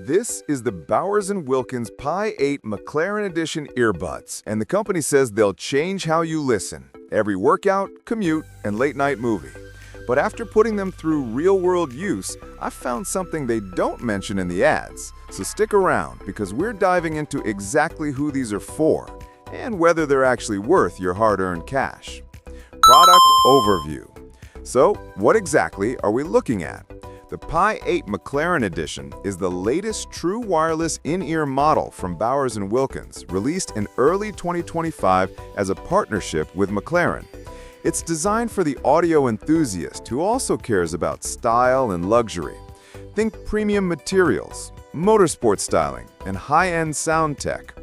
This is the Bowers & Wilkins Pi8 McLaren Edition earbuds, and the company says they'll change how you listen, every workout, commute, and late-night movie. But after putting them through real-world use, I've found something they don't mention in the ads. So stick around, because we're diving into exactly who these are for, and whether they're actually worth your hard-earned cash. Product overview. So, what exactly are we looking at? The Pi8 McLaren Edition is the latest true wireless in-ear model from Bowers & Wilkins, released in early 2025 as a partnership with McLaren. It's designed for the audio enthusiast who also cares about style and luxury. Think premium materials, motorsport styling, and high-end sound tech.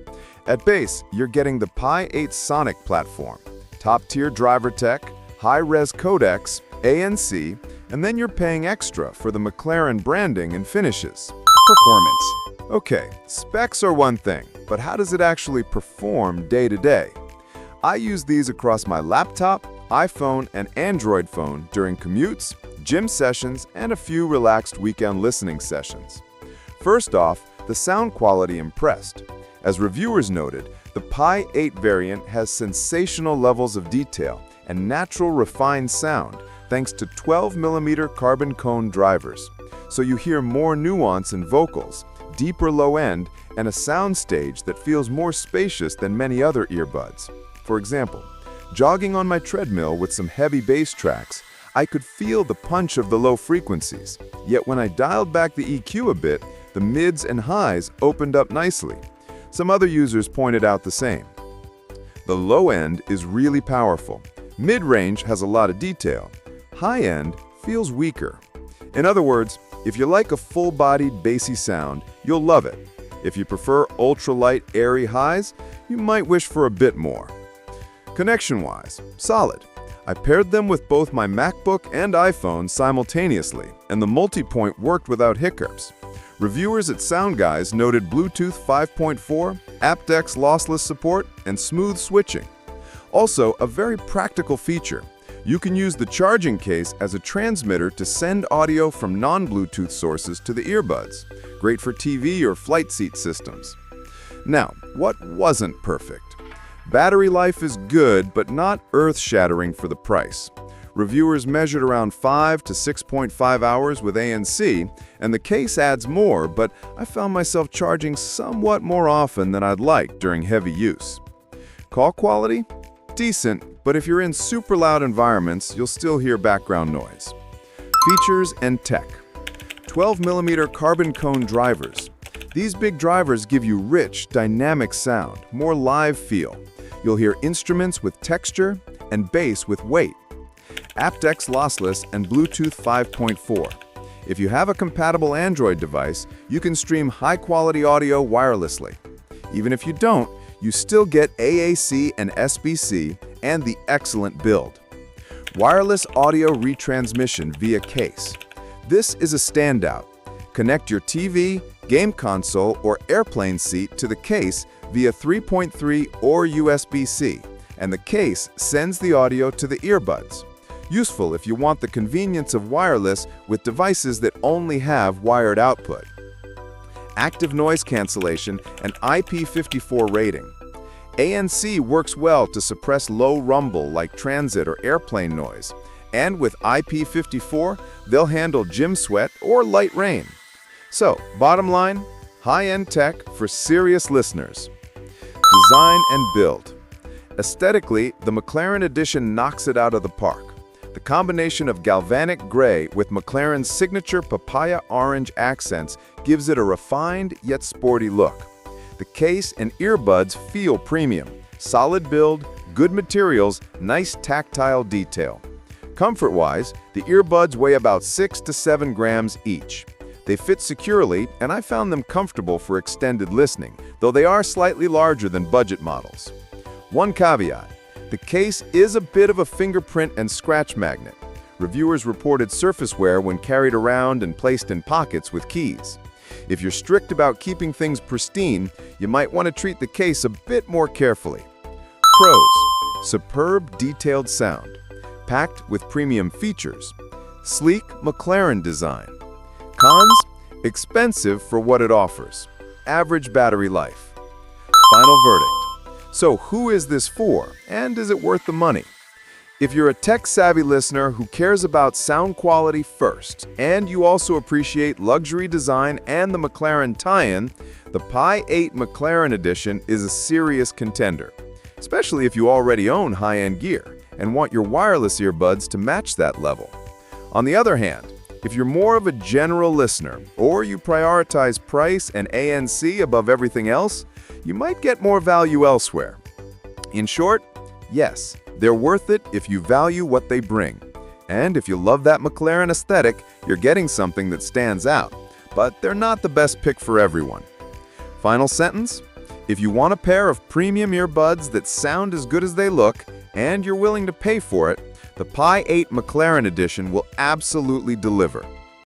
At base, you're getting the Pi8 Sonic platform, top-tier driver tech, high-res codecs, ANC, and then you're paying extra for the McLaren branding and finishes. Performance. Okay, specs are one thing, but how does it actually perform day to day? I use these across my laptop, iPhone, and Android phone during commutes, gym sessions, and a few relaxed weekend listening sessions. First off, the sound quality impressed. As reviewers noted, the Pi8 variant has sensational levels of detail and natural refined sound, thanks to 12mm carbon cone drivers. So you hear more nuance in vocals, deeper low end, and a soundstage that feels more spacious than many other earbuds. For example, jogging on my treadmill with some heavy bass tracks, I could feel the punch of the low frequencies. Yet when I dialed back the EQ a bit, the mids and highs opened up nicely. Some other users pointed out the same. The low end is really powerful. Mid-range has a lot of detail. High-end feels weaker. In other words, if you like a full-bodied, bassy sound, you'll love it. If you prefer ultra-light, airy highs, you might wish for a bit more. Connection-wise, solid. I paired them with both my MacBook and iPhone simultaneously, and the multi-point worked without hiccups. Reviewers at SoundGuys noted Bluetooth 5.4, aptX lossless support, and smooth switching. Also, a very practical feature. You can use the charging case as a transmitter to send audio from non-Bluetooth sources to the earbuds. Great for TV or flight seat systems. Now, what wasn't perfect? Battery life is good, but not earth-shattering for the price. Reviewers measured around 5 to 6.5 hours with ANC, and the case adds more, but I found myself charging somewhat more often than I'd like during heavy use. Call quality? Decent, but if you're in super loud environments, you'll still hear background noise. Features and tech. 12mm carbon cone drivers. These big drivers give you rich, dynamic sound, more live feel. You'll hear instruments with texture and bass with weight. aptX lossless and Bluetooth 5.4. If you have a compatible Android device, you can stream high-quality audio wirelessly. Even if you don't, you still get AAC and SBC and the excellent build. Wireless audio retransmission via case. This is a standout. Connect your TV, game console, or airplane seat to the case via 3.3 or USB-C, and the case sends the audio to the earbuds. Useful if you want the convenience of wireless with devices that only have wired output. Active noise cancellation and IP54 rating. ANC works well to suppress low rumble like transit or airplane noise, and with IP54, they'll handle gym sweat or light rain. So, bottom line, high-end tech for serious listeners. Design and build. Aesthetically, the McLaren Edition knocks it out of the park. The combination of galvanic gray with McLaren's signature papaya orange accents gives it a refined yet sporty look. The case and earbuds feel premium. Solid build, good materials, nice tactile detail. Comfort-wise, the earbuds weigh about 6 to 7 grams each. They fit securely, and I found them comfortable for extended listening, though they are slightly larger than budget models. One caveat. The case is a bit of a fingerprint and scratch magnet. Reviewers reported surface wear when carried around and placed in pockets with keys. If you're strict about keeping things pristine, you might want to treat the case a bit more carefully. Pros: superb detailed sound, packed with premium features, sleek McLaren design. Cons: Expensive for what it offers. Average battery life. Final verdict. So who is this for, and is it worth the money? If you're a tech-savvy listener who cares about sound quality first, and you also appreciate luxury design and the McLaren tie-in, the Pi8 McLaren Edition is a serious contender, especially if you already own high-end gear and want your wireless earbuds to match that level. On the other hand, if you're more of a general listener, or you prioritize price and ANC above everything else, you might get more value elsewhere. In short, yes, they're worth it if you value what they bring. And if you love that McLaren aesthetic, you're getting something that stands out. But they're not the best pick for everyone. Final sentence? If you want a pair of premium earbuds that sound as good as they look, and you're willing to pay for it, the Pi8 McLaren Edition will absolutely deliver.